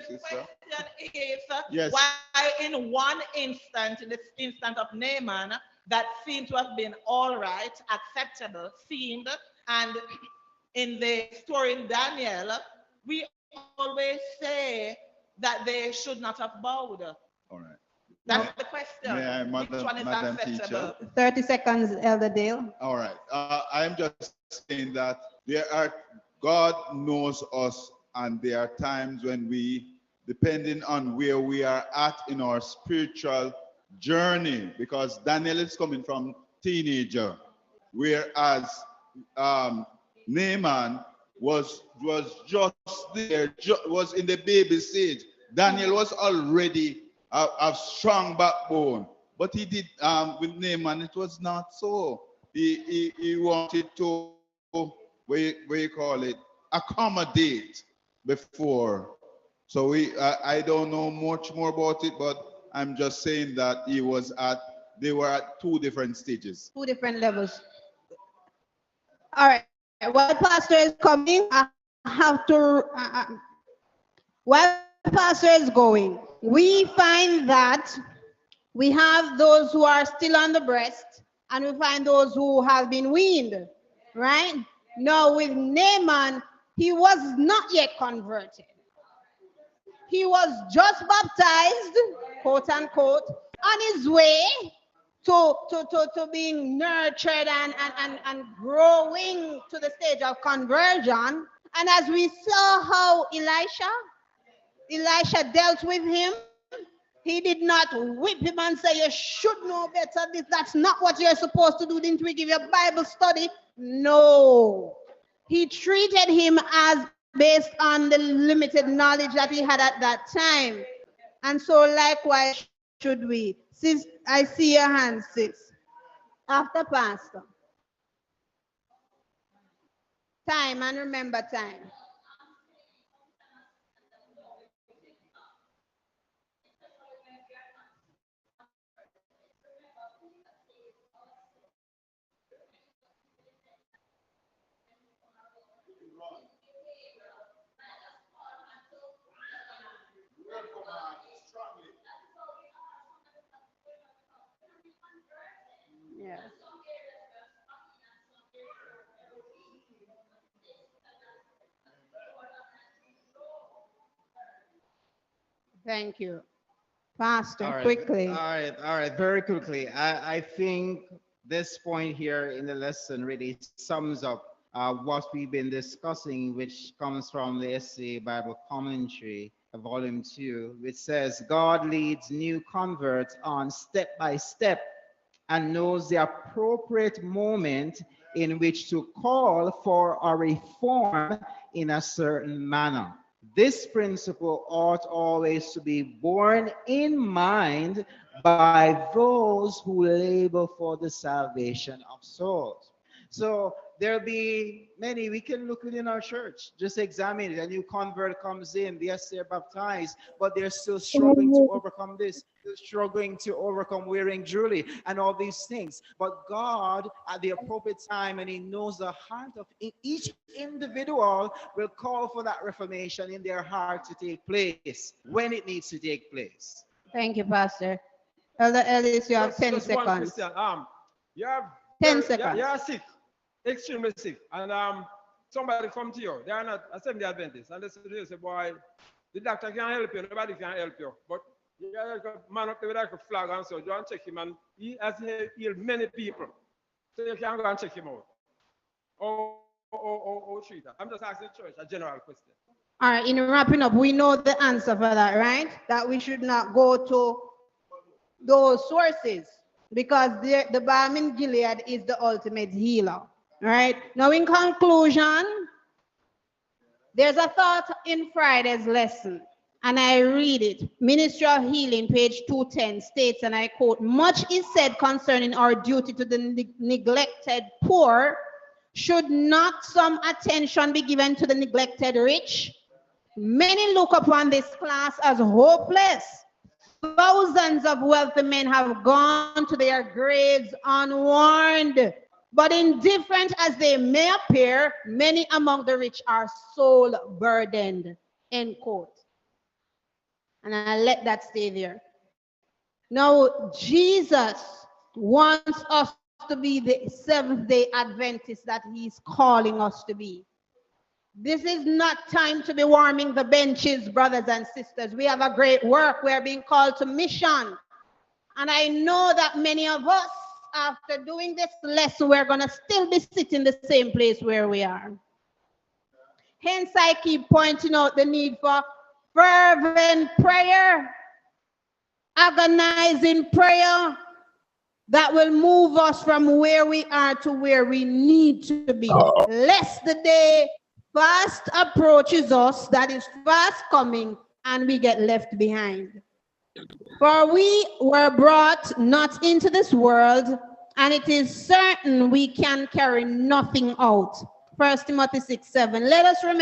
sister. Question is, Yes. why in one instant, in this instant of Naaman, that seemed to have been all right, acceptable, seemed, and in the story in Daniel, we always say that they should not have bowed. All right. That's May- the question. May I, Which one is Madam acceptable? Teacher? 30 seconds, Elder Dale. All right. I'm just saying that God knows us, and there are times when we, depending on where we are at in our spiritual journey, because Daniel is coming from teenager, whereas Naaman was just there, was in the baby stage. Daniel was already a strong backbone, but he did with Naaman. It was not so. He wanted to where you call it accommodate before. So I don't know much more about it, but I'm just saying that they were at two different stages. Two different levels. All right. While Pastor is coming, I have to. While Pastor is going, we find that we have those who are still on the breast, and we find those who have been weaned. Right now, with Naaman, he was not yet converted. He was just baptized, quote unquote, on his way to being nurtured and growing to the stage of conversion. And as we saw how Elisha dealt with him, he did not whip him and say, you should know better. That's not what you're supposed to do. Didn't we give you a Bible study? No. He treated him as based on the limited knowledge that he had at that time. And so likewise should we. Sis, I see your hand, sis. After Pastor. Time, and remember time. Yeah. Thank you. Pastor, quickly. All right, very quickly. I think this point here in the lesson really sums up what we've been discussing, which comes from the SDA Bible Commentary, Volume 2, which says, God leads new converts on step by step and knows the appropriate moment in which to call for a reform in a certain manner. This principle ought always to be borne in mind by those who labor for the salvation of souls. So there'll be many, we can look within our church, just examine it. A new convert comes in, yes, they're baptized, but they're still struggling to overcome this, still struggling to overcome wearing jewelry and all these things. But God, at the appropriate time, and He knows the heart of each individual, will call for that reformation in their heart to take place when it needs to take place. Thank you, Pastor. Elder Ellis, you have 10 just seconds. One question. You have 10 seconds. You are sick, extremely sick, and somebody come to you. They are not a Seventh-day Adventist, and they say, boy, the doctor can't help you, nobody can help you, but you got a man up there with like a flag and so you want to check him, and he has healed many people, so you can go and check him out. Treat that. I'm just asking the church a general question. All right, in wrapping up, we know the answer for that, right? That we should not go to those sources because the balm in Gilead is the ultimate healer, right? Now, in conclusion, there's a thought in Friday's lesson, and I read it. Ministry of Healing, page 210, states, and I quote, much is said concerning our duty to the neglected poor. Should not some attention be given to the neglected rich? Many look upon this class as hopeless. Thousands of wealthy men have gone to their graves unwarned. But indifferent as they may appear, many among the rich are soul burdened. End quote. And I let that stay there. Now, Jesus wants us to be the Seventh-day Adventists that he's calling us to be. This is not time to be warming the benches, brothers and sisters. We have a great work. We are being called to mission. And I know that many of us, after doing this lesson, we're going to still be sitting the same place where we are. Hence, I keep pointing out the need for fervent prayer, agonizing prayer that will move us from where we are to where we need to be. Lest the day fast approaches us, that is fast coming, and we get left behind. For we were brought not into this world, and it is certain we can carry nothing out. 1 Timothy 6:7. Let us remember